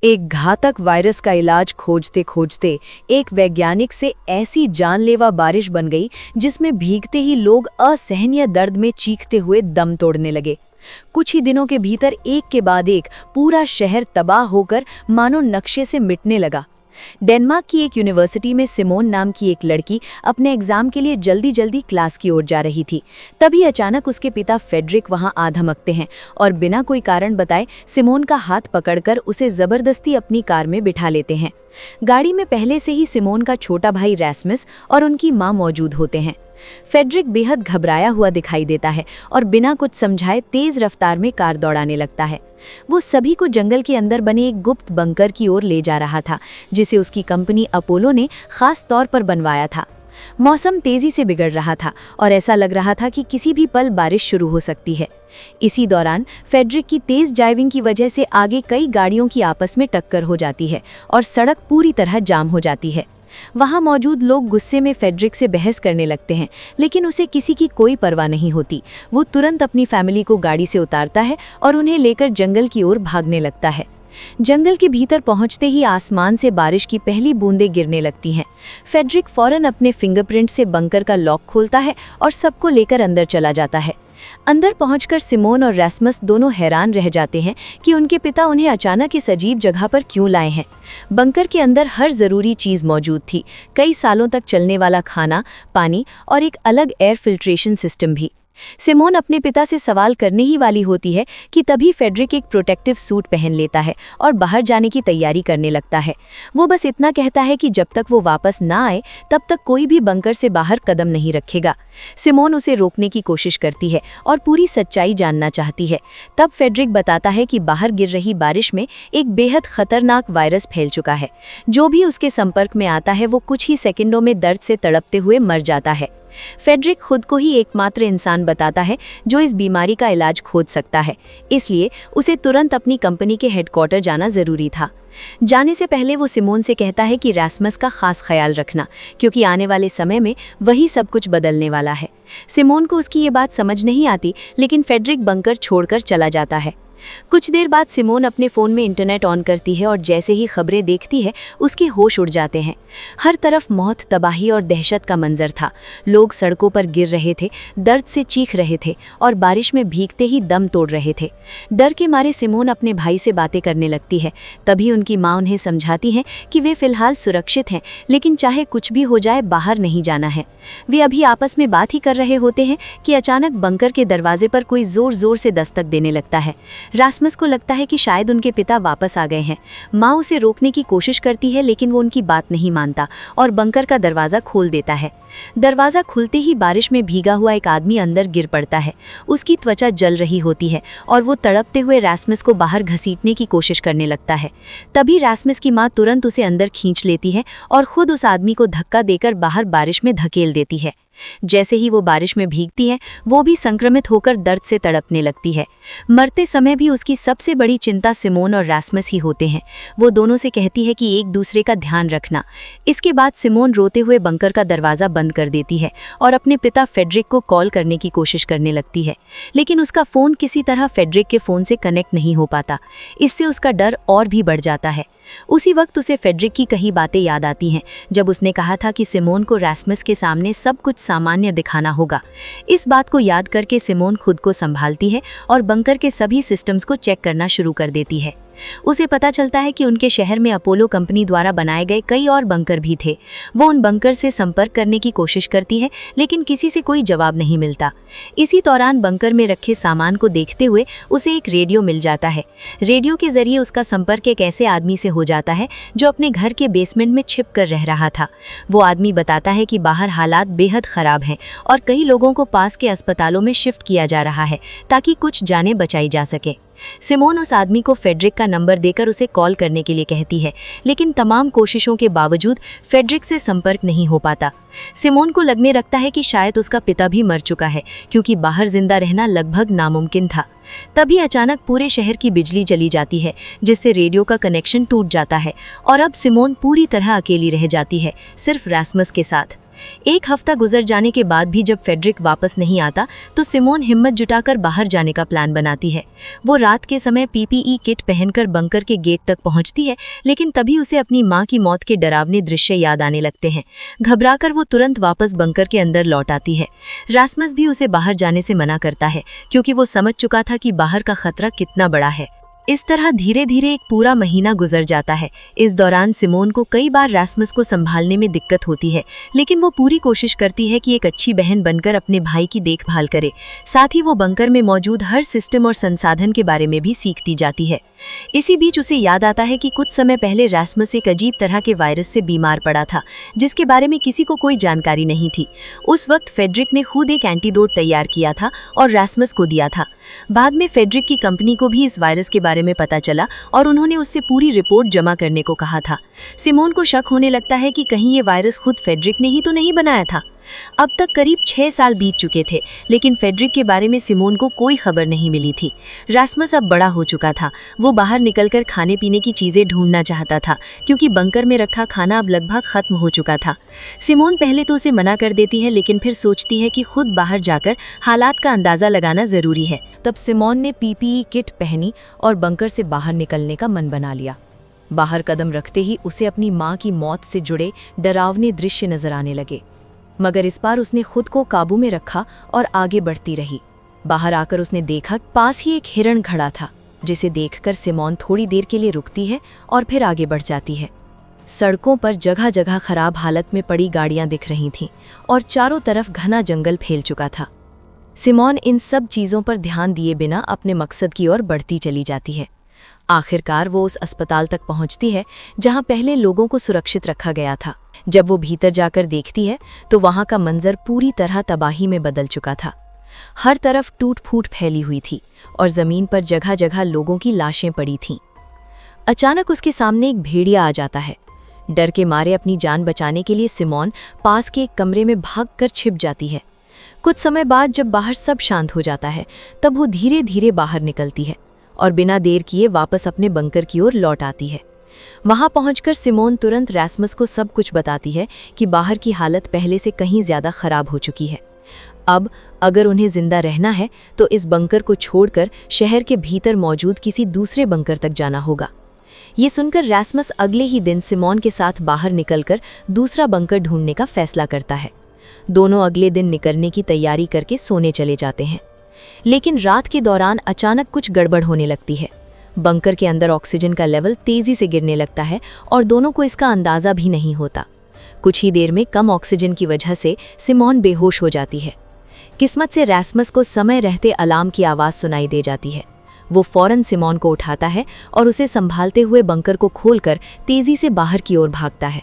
एक घातक वायरस का इलाज खोजते खोजते एक वैज्ञानिक से ऐसी जानलेवा बारिश बन गई जिसमें भीगते ही लोग असहनीय दर्द में चीखते हुए दम तोड़ने लगे। कुछ ही दिनों के भीतर एक के बाद एक पूरा शहर तबाह होकर मानो नक्शे से मिटने लगा। डेनमार्क की एक यूनिवर्सिटी में सिमोन नाम की एक लड़की अपने एग्जाम के लिए जल्दी जल्दी क्लास की ओर जा रही थी। तभी अचानक उसके पिता फेडरिक वहां आ धमकते हैं और बिना कोई कारण बताए सिमोन का हाथ पकड़कर उसे जबरदस्ती अपनी कार में बिठा लेते हैं। गाड़ी में पहले से ही सिमोन का छोटा भाई रैस्मस और उनकी मां मौजूद होते हैं। फेडरिक बेहद घबराया हुआ दिखाई देता है और बिना कुछ समझाए तेज रफ्तार में कार दौड़ाने लगता है। वो सभी को जंगल के अंदर बने एक गुप्त बंकर की ओर ले जा रहा था जिसे उसकी कंपनी अपोलो ने खास तौर पर बनवाया था। मौसम तेजी से बिगड़ रहा था और ऐसा लग रहा था कि किसी भी पल बारिश शुरू हो सकती है। इसी दौरान फेडरिक की तेज ड्राइविंग की वजह से आगे कई गाड़ियों की आपस में टक्कर हो जाती है और सड़क पूरी तरह जाम हो जाती है। वहां मौजूद लोग गुस्से में फेडरिक से बहस करने लगते हैं, लेकिन उसे किसी की कोई परवाह नहीं होती। वो तुरंत अपनी फैमिली को गाड़ी से उतारता है और उन्हें लेकर जंगल की ओर भागने लगता है। जंगल के भीतर पहुंचते ही आसमान से बारिश की पहली बूंदें गिरने लगती हैं। फेडरिक फौरन अपने फिंगरप्रिंट से बंकर का लॉक खोलता है और सबको लेकर अंदर चला जाता है। अंदर पहुंचकर सिमोन और रैस्मस दोनों हैरान रह जाते हैं कि उनके पिता उन्हें अचानक इस अजीब जगह पर क्यों लाए हैं। बंकर के अंदर हर जरूरी चीज मौजूद थी, कई सालों तक चलने वाला खाना, पानी और एक अलग एयर फिल्ट्रेशन सिस्टम भी। सिमोन अपने पिता से सवाल करने ही वाली होती है कि तभी फेडरिक एक प्रोटेक्टिव सूट पहन लेता है और बाहर जाने की तैयारी करने लगता है। वो बस इतना कहता है कि जब तक वो वापस ना आए तब तक कोई भी बंकर से बाहर कदम नहीं रखेगा। सिमोन उसे रोकने की कोशिश करती है और पूरी सच्चाई जानना चाहती है। तब फेडरिक बताता है कि बाहर गिर रही बारिश में एक बेहद खतरनाक वायरस फैल चुका है। जो भी उसके संपर्क में आता है वो कुछ ही सेकंडों में दर्द से तड़पते हुए मर जाता है। फेडरिक खुद को ही एकमात्र इंसान बताता है जो इस बीमारी का इलाज खोज सकता है, इसलिए उसे तुरंत अपनी कंपनी के हेडक्वार्टर जाना जरूरी था। जाने से पहले वो सिमोन से कहता है कि रैस्मस का खास ख्याल रखना, क्योंकि आने वाले समय में वही सब कुछ बदलने वाला है। सिमोन को उसकी ये बात समझ नहीं आती, लेकिन फेडरिक बंकर छोड़कर चला जाता है। कुछ देर बाद सिमोन अपने फ़ोन में इंटरनेट ऑन करती है और जैसे ही खबरें देखती है उसके होश उड़ जाते हैं। हर तरफ मौत, तबाही और दहशत का मंजर था। लोग सड़कों पर गिर रहे थे, दर्द से चीख रहे थे और बारिश में भीगते ही दम तोड़ रहे थे। डर के मारे सिमोन अपने भाई से बातें करने लगती है। तभी उनकी माँ उन्हें समझाती हैं कि वे फिलहाल सुरक्षित हैं, लेकिन चाहे कुछ भी हो जाए बाहर नहीं जाना है। वे अभी आपस में बात ही कर रहे होते हैं कि अचानक बंकर के दरवाजे पर कोई जोर जोर से दस्तक देने लगता है। रैस्मस को लगता है कि शायद उनके पिता वापस आ गए हैं। माँ उसे रोकने की कोशिश करती है, लेकिन वो उनकी बात नहीं मानता और बंकर का दरवाज़ा खोल देता है। दरवाज़ा खुलते ही बारिश में भीगा हुआ एक आदमी अंदर गिर पड़ता है। उसकी त्वचा जल रही होती है और वो तड़पते हुए रैस्मस को बाहर घसीटने की कोशिश करने लगता है। तभी रैस्मस की माँ तुरंत उसे अंदर खींच लेती है और खुद उस आदमी को धक्का देकर बाहर बारिश में धकेल देती है। जैसे ही वो बारिश में भीगती है, वो भी संक्रमित होकर दर्द से तड़पने लगती है। मरते समय भी उसकी सबसे बड़ी चिंता सिमोन और रैस्मस ही होते हैं। वो दोनों से कहती है कि एक दूसरे का ध्यान रखना। इसके बाद सिमोन रोते हुए बंकर का दरवाज़ा बंद कर देती है और अपने पिता फेडरिक को कॉल करने की कोशिश करने लगती है, लेकिन उसका फ़ोन किसी तरह फेडरिक के फ़ोन से कनेक्ट नहीं हो पाता। इससे उसका डर और भी बढ़ जाता है। उसी वक्त उसे फेडरिक की कई बातें याद आती हैं, जब उसने कहा था कि सिमोन को रैस्मस के सामने सब कुछ सामान्य दिखाना होगा। इस बात को याद करके सिमोन खुद को संभालती है और बंकर के सभी सिस्टम्स को चेक करना शुरू कर देती है। उसे पता चलता है कि उनके शहर में अपोलो कंपनी द्वारा बनाए गए कई और बंकर भी थे। वो उन बंकर से संपर्क करने की कोशिश करती है, लेकिन किसी से कोई जवाब नहीं मिलता। इसी दौरान बंकर में रखे सामान को देखते हुए उसे एक रेडियो मिल जाता है। रेडियो के जरिए उसका संपर्क एक ऐसे आदमी से हो जाता है जो अपने घर के बेसमेंट में छिप कर रह रहा था। वो आदमी बताता है कि बाहर हालात बेहद ख़राब हैं और कई लोगों को पास के अस्पतालों में शिफ्ट किया जा रहा है ताकि कुछ जानें बचाई जा सके। सिमोन उस आदमी को फेडरिक का नंबर देकर उसे कॉल करने के लिए कहती है, लेकिन तमाम कोशिशों के बावजूद फेडरिक से संपर्क नहीं हो पाता। सिमोन को लगने लगता है कि शायद उसका पिता भी मर चुका है, क्योंकि बाहर जिंदा रहना लगभग नामुमकिन था। तभी अचानक पूरे शहर की बिजली चली जाती है, जिससे रेडियो का कनेक्शन टूट जाता है और अब सिमोन पूरी तरह अकेली रह जाती है, सिर्फ रैस्मस के साथ। एक हफ्ता गुजर जाने के बाद भी जब फेडरिक वापस नहीं आता तो सिमोन हिम्मत जुटाकर बाहर जाने का प्लान बनाती है। वो रात के समय पीपीई किट पहनकर बंकर के गेट तक पहुंचती है, लेकिन तभी उसे अपनी मां की मौत के डरावने दृश्य याद आने लगते हैं। घबराकर वो तुरंत वापस बंकर के अंदर लौट आती है। रास्मस भी उसे बाहर जाने से मना करता है, क्योंकि वो समझ चुका था कि बाहर का खतरा कितना बड़ा है। इस तरह धीरे धीरे एक पूरा महीना गुजर जाता है। इस दौरान सिमोन को कई बार रास्मस को संभालने में दिक्कत होती है, लेकिन वो पूरी कोशिश करती है कि एक अच्छी बहन बनकर अपने भाई की देखभाल करे। साथ ही वो बंकर में मौजूद हर सिस्टम और संसाधन के बारे में भी सीखती जाती है। इसी बीच उसे याद आता है कि कुछ समय पहले रास्मस एक अजीब तरह के वायरस से बीमार पड़ा था, जिसके बारे में किसी को कोई जानकारी नहीं थी। उस वक्त फेडरिक ने खुद एक एंटीडोट तैयार किया था और रास्मस को दिया था। बाद में फेडरिक की कंपनी को भी इस वायरस के बारे में पता चला और उन्होंने उससे पूरी रिपोर्ट जमा करने को कहा था। सिमोन को शक होने लगता है कि कहीं ये वायरस खुद फेडरिक ने ही तो नहीं बनाया था। अब तक करीब 6 साल बीत चुके थे, लेकिन फेडरिक के बारे में सिमोन को कोई खबर नहीं मिली थी। रास्मस अब बड़ा हो चुका था। वो बाहर निकलकर खाने पीने की चीजें ढूंढना चाहता था, क्योंकि बंकर में रखा खाना अब लगभग खत्म हो चुका था। सिमोन पहले तो उसे मना कर देती है, लेकिन फिर सोचती है कि खुद बाहर जाकर हालात का अंदाजा लगाना जरूरी है। तब सिमोन ने पीपीई किट पहनी और बंकर से बाहर निकलने का मन बना लिया। बाहर कदम रखते ही उसे अपनी मां की मौत से जुड़े डरावने दृश्य नजर आने लगे, मगर इस बार उसने खुद को काबू में रखा और आगे बढ़ती रही। बाहर आकर उसने देखा पास ही एक हिरण खड़ा था, जिसे देखकर सिमोन थोड़ी देर के लिए रुकती है और फिर आगे बढ़ जाती है। सड़कों पर जगह जगह खराब हालत में पड़ी गाड़ियां दिख रही थीं और चारों तरफ घना जंगल फैल चुका था। सिमोन इन सब चीज़ों पर ध्यान दिए बिना अपने मकसद की ओर बढ़ती चली जाती है। आखिरकार वो उस अस्पताल तक पहुंचती है जहां पहले लोगों को सुरक्षित रखा गया था। जब वो भीतर जाकर देखती है तो वहां का मंजर पूरी तरह तबाही में बदल चुका था। हर तरफ टूट फूट फैली हुई थी और जमीन पर जगह जगह लोगों की लाशें पड़ी थीं। अचानक उसके सामने एक भेड़िया आ जाता है। डर के मारे अपनी जान बचाने के लिए सिमोन पास के एक कमरे में भागकर छिप जाती है। कुछ समय बाद जब बाहर सब शांत हो जाता है, तब वो धीरे धीरे बाहर निकलती है और बिना देर किए वापस अपने बंकर की ओर लौट आती है। वहां पहुंचकर सिमोन तुरंत रास्मस को सब कुछ बताती है कि बाहर की हालत पहले से कहीं ज्यादा खराब हो चुकी है। अब अगर उन्हें जिंदा रहना है तो इस बंकर को छोड़कर शहर के भीतर मौजूद किसी दूसरे बंकर तक जाना होगा। ये सुनकर रास्मस अगले ही दिन सिमोन के साथ बाहर निकलकर दूसरा बंकर ढूंढने का फैसला करता है। दोनों अगले दिन निकलने की तैयारी करके सोने चले जाते हैं, लेकिन रात के दौरान अचानक कुछ गड़बड़ होने लगती है। बंकर के अंदर ऑक्सीजन का लेवल तेजी से गिरने लगता है और दोनों को इसका अंदाजा भी नहीं होता। कुछ ही देर में कम ऑक्सीजन की वजह से सिमोन बेहोश हो जाती है। किस्मत से रास्मस को समय रहते अलार्म की आवाज़ सुनाई दे जाती है। वो फौरन सिमोन को उठाता है और उसे संभालते हुए बंकर को खोलकर तेजी से बाहर की ओर भागता है।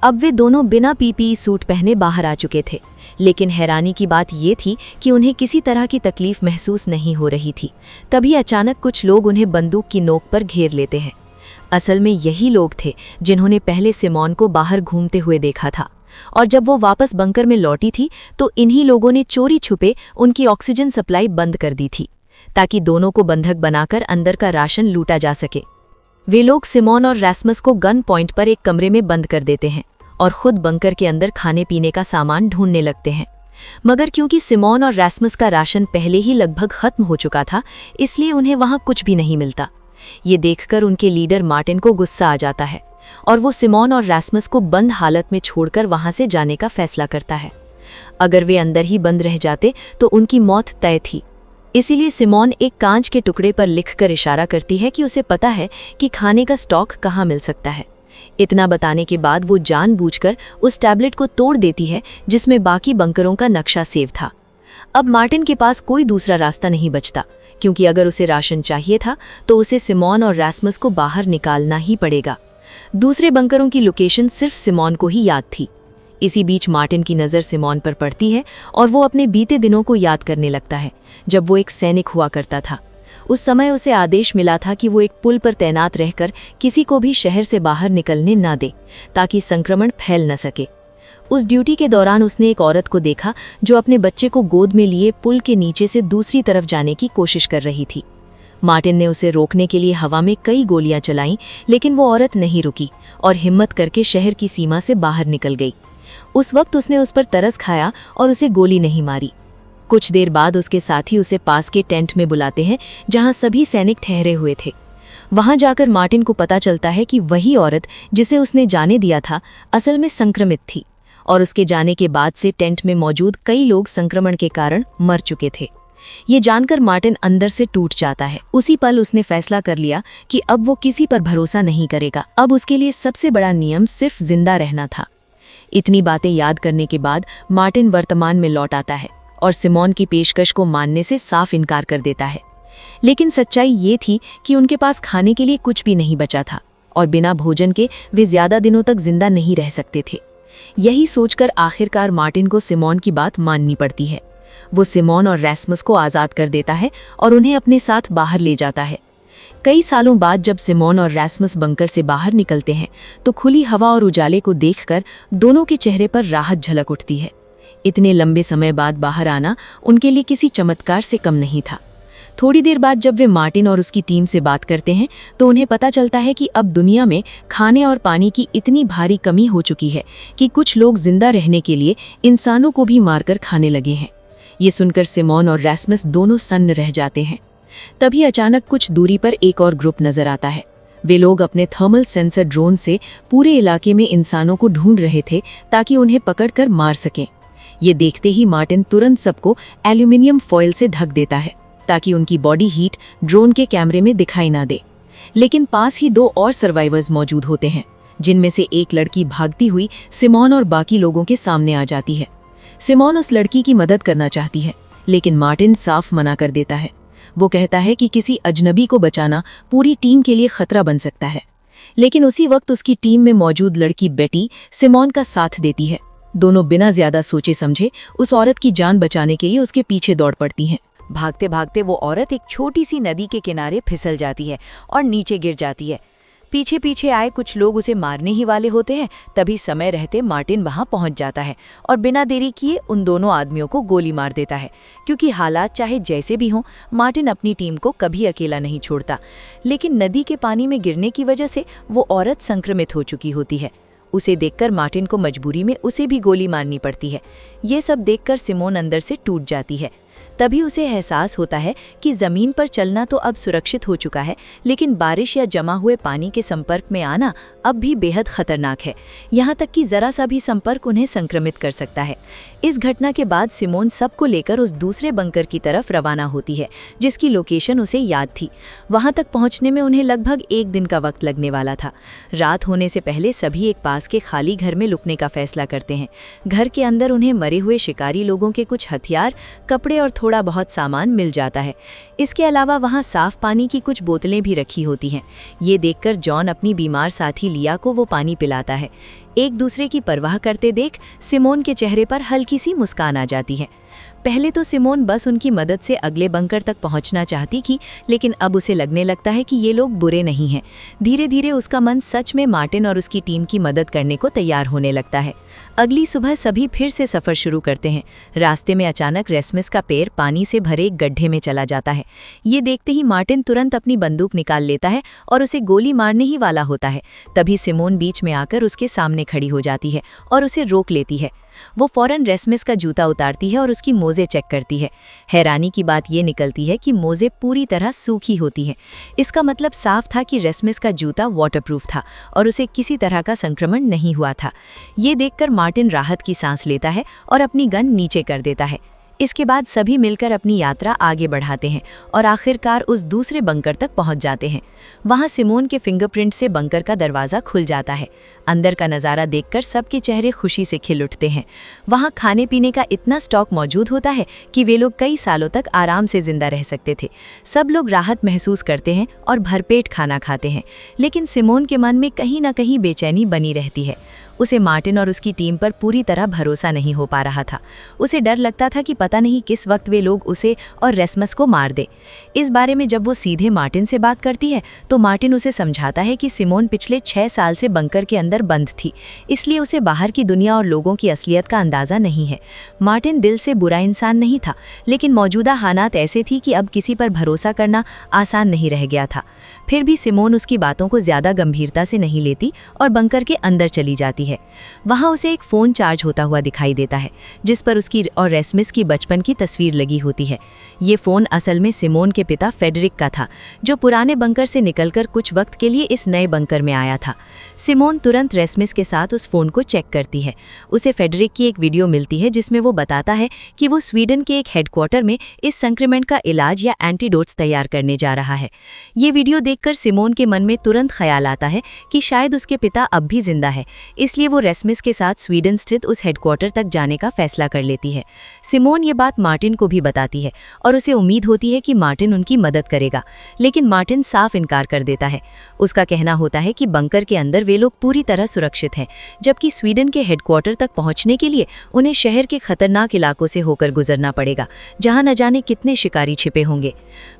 अब वे दोनों बिना पीपीई सूट पहने बाहर आ चुके थे, लेकिन हैरानी की बात ये थी कि उन्हें किसी तरह की तकलीफ महसूस नहीं हो रही थी। तभी अचानक कुछ लोग उन्हें बंदूक की नोक पर घेर लेते हैं। असल में यही लोग थे जिन्होंने पहले सिमोन को बाहर घूमते हुए देखा था, और जब वो वापस बंकर में लौटी थी तो इन्हीं लोगों ने चोरी छुपे उनकी ऑक्सीजन सप्लाई बंद कर दी थी, ताकि दोनों को बंधक बनाकर अंदर का राशन लूटा जा सके। वे लोग सिमोन और रास्मस को गन पॉइंट पर एक कमरे में बंद कर देते हैं और खुद बंकर के अंदर खाने पीने का सामान ढूंढने लगते हैं। मगर क्योंकि सिमोन और रास्मस का राशन पहले ही लगभग खत्म हो चुका था, इसलिए उन्हें वहां कुछ भी नहीं मिलता। ये देखकर उनके लीडर मार्टिन को गुस्सा आ जाता है और वो सिमोन और रास्मस को बंद हालत में छोड़कर वहां से जाने का फैसला करता है। अगर वे अंदर ही बंद रह जाते तो उनकी मौत तय थी। इसीलिए सिमोन एक कांच के टुकड़े पर लिखकर इशारा करती है कि उसे पता है कि खाने का स्टॉक कहाँ मिल सकता है। इतना बताने के बाद वो जानबूझकर उस टैबलेट को तोड़ देती है जिसमें बाकी बंकरों का नक्शा सेव था। अब मार्टिन के पास कोई दूसरा रास्ता नहीं बचता, क्योंकि अगर उसे राशन चाहिए था तो उसे सिमोन और रास्मस को बाहर निकालना ही पड़ेगा। दूसरे बंकरों की लोकेशन सिर्फ सिमोन को ही याद थी। इसी बीच मार्टिन की नज़र सिमोन पर पड़ती है और वो अपने बीते दिनों को याद करने लगता है, जब वो एक सैनिक हुआ करता था। उस समय उसे आदेश मिला था कि वो एक पुल पर तैनात रहकर किसी को भी शहर से बाहर निकलने न दे, ताकि संक्रमण फैल न सके। उस ड्यूटी के दौरान उसने एक औरत को देखा जो अपने बच्चे को गोद में लिए पुल के नीचे से दूसरी तरफ जाने की कोशिश कर रही थी। मार्टिन ने उसे रोकने के लिए हवा में कई गोलियां चलाईं, लेकिन वो औरत नहीं रुकी और हिम्मत करके शहर की सीमा से बाहर निकल गई। उस वक्त उसने उस पर तरस खाया और उसे गोली नहीं मारी। कुछ देर बाद उसके साथी उसे पास के टेंट में बुलाते हैं जहां सभी सैनिक ठहरे हुए थे। वहां जाकर मार्टिन को पता चलता है कि वही औरत जिसे उसने जाने दिया था असल में संक्रमित थी और उसके जाने के बाद से टेंट में मौजूद कई लोग संक्रमण के कारण मर चुके थे। ये जानकर मार्टिन अंदर से टूट जाता है। उसी पल उसने फैसला कर लिया कि अब वो किसी पर भरोसा नहीं करेगा। अब उसके लिए सबसे बड़ा नियम सिर्फ जिंदा रहना था। इतनी बातें याद करने के बाद मार्टिन वर्तमान में लौट आता है और सिमोन की पेशकश को मानने से साफ इनकार कर देता है। लेकिन सच्चाई ये थी कि उनके पास खाने के लिए कुछ भी नहीं बचा था और बिना भोजन के वे ज्यादा दिनों तक जिंदा नहीं रह सकते थे। यही सोचकर आखिरकार मार्टिन को सिमोन की बात माननी पड़ती है। वो सिमोन और रैस्मस को आजाद कर देता है और उन्हें अपने साथ बाहर ले जाता है। कई सालों बाद जब सिमोन और रैस्मस बंकर से बाहर निकलते हैं तो खुली हवा और उजाले को देखकर दोनों के चेहरे पर राहत झलक उठती है। इतने लंबे समय बाद बाहर आना उनके लिए किसी चमत्कार से कम नहीं था। थोड़ी देर बाद जब वे मार्टिन और उसकी टीम से बात करते हैं तो उन्हें पता चलता है कि अब दुनिया में खाने और पानी की इतनी भारी कमी हो चुकी है कि कुछ लोग जिंदा रहने के लिए इंसानों को भी मारकर खाने लगे हैं। ये सुनकर सिमोन और रैस्मस दोनों सन्न रह जाते हैं। तभी अचानक कुछ दूरी पर एक और ग्रुप नजर आता है। वे लोग अपने थर्मल सेंसर ड्रोन से पूरे इलाके में इंसानों को ढूंढ रहे थे ताकि उन्हें पकड़कर मार सकें। ये देखते ही मार्टिन तुरंत सबको एल्यूमिनियम फॉइल से ढक देता है ताकि उनकी बॉडी हीट ड्रोन के कैमरे में दिखाई ना दे। लेकिन पास ही दो और सर्वाइवर्स मौजूद होते हैं, जिनमें से एक लड़की भागती हुई सिमोन और बाकी लोगों के सामने आ जाती है। सिमोन उस लड़की की मदद करना चाहती है, लेकिन मार्टिन साफ मना कर देता है। वो कहता है कि किसी अजनबी को बचाना पूरी टीम के लिए खतरा बन सकता है। लेकिन उसी वक्त उसकी टीम में मौजूद लड़की बेटी सिमोन का साथ देती है। दोनों बिना ज्यादा सोचे समझे उस औरत की जान बचाने के लिए उसके पीछे दौड़ पड़ती हैं। भागते भागते वो औरत एक छोटी सी नदी के किनारे फिसल जाती है और नीचे गिर जाती है। पीछे पीछे आए कुछ लोग उसे मारने ही वाले होते हैं। तभी समय रहते मार्टिन वहां पहुंच जाता है और बिना देरी किए उन दोनों आदमियों को गोली मार देता है। क्योंकि हालात चाहे जैसे भी हों, मार्टिन अपनी टीम को कभी अकेला नहीं छोड़ता। लेकिन नदी के पानी में गिरने की वजह से वो औरत संक्रमित हो चुकी होती है। उसे देखकर मार्टिन को मजबूरी में उसे भी गोली मारनी पड़ती है। ये सब देखकर सिमोन अंदर से टूट जाती है। तभी उसे एहसास होता है कि ज़मीन पर चलना तो अब सुरक्षित हो चुका है, लेकिन बारिश या जमा हुए पानी के संपर्क में आना अब भी बेहद खतरनाक है। यहाँ तक कि ज़रा सा भी संपर्क उन्हें संक्रमित कर सकता है। इस घटना के बाद सिमोन सबको लेकर उस दूसरे बंकर की तरफ रवाना होती है, जिसकी लोकेशन उसे याद थी। वहाँ तक पहुँचने में उन्हें लगभग 1 दिन का वक्त लगने वाला था। रात होने से पहले सभी एक पास के खाली घर में लुकने का फैसला करते हैं। घर के अंदर उन्हें मरे हुए शिकारी लोगों के कुछ हथियार, कपड़े और थोड़ा बहुत सामान मिल जाता है। इसके अलावा वहाँ साफ पानी की कुछ बोतलें भी रखी होती हैं। ये देखकर जॉन अपनी बीमार साथी लिया को वो पानी पिलाता है। एक दूसरे की परवाह करते देख सिमोन के चेहरे पर हल्की सी मुस्कान आ जाती है। पहले तो सिमोन बस उनकी मदद से अगले बंकर तक पहुंचना चाहती थी, लेकिन अब उसे लगने लगता है कि ये लोग बुरे नहीं हैं। धीरे धीरे उसका मन सच में मार्टिन और उसकी टीम की मदद करने को तैयार होने लगता है। अगली सुबह सभी फिर से सफ़र शुरू करते हैं। रास्ते में अचानक रैस्मस का पैर पानी से भरे एक गड्ढे में चला जाता है। ये देखते ही मार्टिन तुरंत अपनी बंदूक निकाल लेता है और उसे गोली मारने ही वाला होता है। तभी सिमोन बीच में आकर उसके सामने खड़ी हो जाती है और उसे रोक लेती है। वो फौरन रैस्मस का जूता उतारती है और उसकी मोज़े चेक करती है। हैरानी की बात ये निकलती है कि मोज़े पूरी तरह सूखी होती हैं। इसका मतलब साफ था कि रैस्मस का जूता वाटरप्रूफ था और उसे किसी तरह का संक्रमण नहीं हुआ था। ये देखकर मार्टिन राहत की सांस लेता है और अपनी गन नीचे कर देता है। इसके बाद सभी मिलकर अपनी यात्रा आगे बढ़ाते हैं और आखिरकार उस दूसरे बंकर तक पहुंच जाते हैं। वहां सिमोन के फिंगरप्रिंट से बंकर का दरवाज़ा खुल जाता है। अंदर का नज़ारा देखकर सबके चेहरे खुशी से खिल उठते हैं। वहां खाने पीने का इतना स्टॉक मौजूद होता है कि वे लोग कई सालों तक आराम से जिंदा रह सकते थे। सब लोग राहत महसूस करते हैं और भरपेट खाना खाते हैं। लेकिन सिमोन के मन में कहीं ना कहीं बेचैनी बनी रहती है। उसे मार्टिन और उसकी टीम पर पूरी तरह भरोसा नहीं हो पा रहा था। उसे डर लगता था कि पता पता नहीं किस वक्त वे लोग उसे और रेस्मस को मार दे। इस बारे में जब वो सीधे मार्टिन से बात करती है तो मार्टिन उसे समझाता है कि सिमोन पिछले 6 साल से बंकर के अंदर बंद थी, इसलिए उसे बाहर की दुनिया और लोगों की असलियत का अंदाज़ा नहीं है। मार्टिन दिल से बुरा इंसान नहीं था, लेकिन मौजूदा हालात ऐसे थी कि अब किसी पर भरोसा करना आसान नहीं रह गया था। फिर भी सिमोन उसकी बातों को ज़्यादा गंभीरता से नहीं लेती और बंकर के अंदर चली जाती है। वहाँ उसे एक फ़ोन चार्ज होता हुआ दिखाई देता है, जिस पर उसकी और रेस्मिस की बचपन की तस्वीर लगी होती है। ये फ़ोन असल में सिमोन के पिता फेडरिक का था, जो पुराने बंकर से निकलकर कुछ वक्त के लिए इस नए बंकर में आया था। सिमोन तुरंत रेस्मिस के साथ उस फ़ोन को चेक करती है। उसे फेडरिक की एक वीडियो मिलती है जिसमें वो बताता है कि वो स्वीडन के एक हेडक्वार्टर में इस संक्रमण का इलाज या एंटीडोट्स तैयार करने जा रहा है। ये वीडियो देखकर सिमोन के मन में तुरंत ख्याल आता है कि शायद उसके पिता अब भी जिंदा है, इसलिए वो रेस्मिस के साथ स्वीडन स्थित उस हेडक्वार्टर तक जाने का फैसला कर लेती है। सिमोन ये बात मार्टिन को भी बताती है और उसे उम्मीद होती है कि मार्टिन उनकी मदद करेगा, लेकिन मार्टिन साफ इनकार कर देता है। उसका कहना होता है कि बंकर के अंदर वे लोग पूरी तरह सुरक्षित हैं, जबकि स्वीडन के हेडक्वार्टर तक पहुंचने के लिए उन्हें शहर के खतरनाक इलाकों से होकर गुजरना पड़ेगा, जहां न जाने कितने शिकारी छिपे होंगे।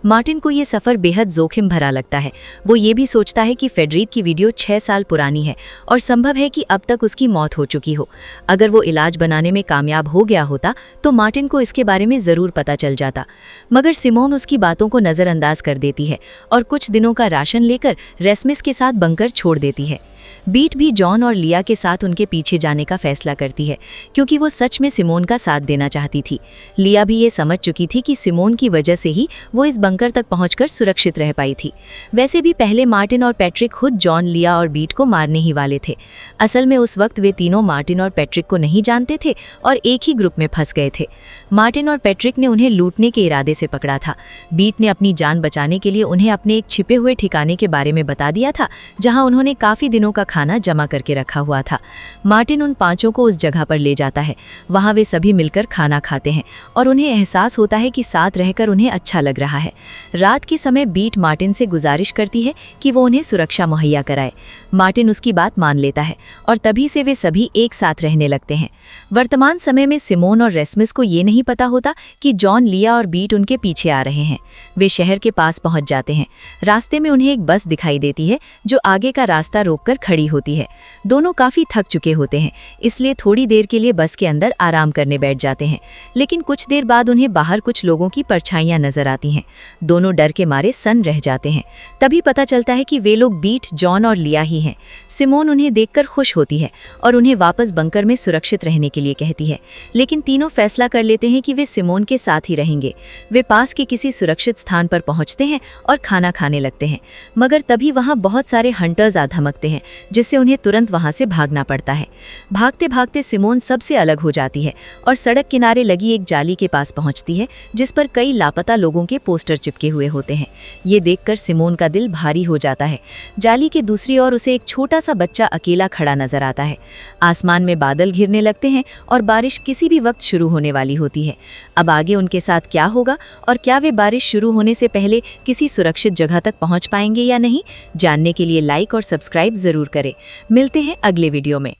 मार्टिन को ये सफर बेहद जोखिम भरा लगता है। वो ये भी सोचता है कि फेडरिक की वीडियो 6 साल पुरानी है और संभव है कि अब तक उसकी मौत हो चुकी हो। अगर वो इलाज बनाने में कामयाब हो गया होता तो मार्टिन को इसके बारे में ज़रूर पता चल जाता, मगर सिमोन उसकी बातों को नज़रअंदाज कर देती है और कुछ दिनों का राशन लेकर रेस्मिस के साथ बंकर छोड़ देती है। बीट भी जॉन और लिया के साथ उनके पीछे जाने का फैसला करती है, क्योंकि वो सच में सिमोन का साथ देना चाहती थी। लिया भी ये समझ चुकी थी कि सिमोन की वजह से ही वो इस बंकर तक पहुंचकर सुरक्षित रह पाई थी। वैसे भी पहले मार्टिन और पैट्रिक खुद जॉन, लिया और बीट को मारने ही वाले थे। असल में उस वक्त वे तीनों मार्टिन और पैट्रिक को नहीं जानते थे और एक ही ग्रुप में फंस गए थे। मार्टिन और पैट्रिक ने उन्हें लूटने के इरादे से पकड़ा था। बीट ने अपनी जान बचाने के लिए उन्हें अपने एक छिपे हुए ठिकाने के बारे में बता दिया था, जहाँ उन्होंने काफ़ी दिनों का खाना जमा करके रखा हुआ था। मार्टिन उन 5 को उस जगह पर ले जाता है। वहां वे सभी मिलकर खाना खाते हैं और उन्हें एहसास होता है कि साथ रहकर उन्हें अच्छा लग रहा है। रात के समय बीट मार्टिन से गुजारिश करती है कि वो उन्हें सुरक्षा मुहैया कराए। मार्टिन उसकी बात मान लेता है और तभी से वे सभी एक साथ रहने लगते हैं। वर्तमान समय में सिमोन और रेस्मिस को ये नहीं पता होता कि जॉन, लिया और बीट उनके पीछे आ रहे हैं। वे शहर के पास पहुंच जाते हैं। रास्ते में उन्हें एक बस दिखाई देती है जो आगे का रास्ता रोककर खड़ी होती है। दोनों काफी थक चुके होते हैं, इसलिए थोड़ी देर के लिए बस के अंदर आराम करने बैठ जाते हैं, लेकिन कुछ देर बाद उन्हें बाहर कुछ लोगों की परछाइयां नजर आती हैं। दोनों डर के मारे सन्न रह जाते हैं। तभी पता चलता है कि वे लोग बीट, जॉन और लिया ही हैं। सिमोन उन्हें देखकर खुश होती है और उन्हें वापस बंकर में सुरक्षित रहने के लिए कहती है, लेकिन तीनों फैसला कर लेते हैं कि वे सिमोन के साथ ही रहेंगे। वे पास के किसी सुरक्षित स्थान पर पहुंचते हैं और खाना खाने लगते हैं, मगर तभी वहां बहुत सारे हंटर्स आ धमकते हैं, जिससे उन्हें तुरंत वहां से भागना पड़ता है। भागते भागते सिमोन सबसे अलग हो जाती है और सड़क किनारे लगी एक जाली के पास पहुंचती है, जिस पर कई लापता लोगों के पोस्टर चिपके हुए होते हैं। ये देखकर सिमोन का दिल भारी हो जाता है। जाली के दूसरी ओर उसे एक छोटा सा बच्चा अकेला खड़ा नजर आता है। आसमान में बादल घिरने लगते हैं और बारिश किसी भी वक्त शुरू होने वाली होती है। अब आगे उनके साथ क्या होगा और क्या वे बारिश शुरू होने से पहले किसी सुरक्षित जगह तक पहुंच पाएंगे या नहीं, जानने के लिए लाइक और सब्सक्राइब जरूर करें। मिलते हैं अगले वीडियो में।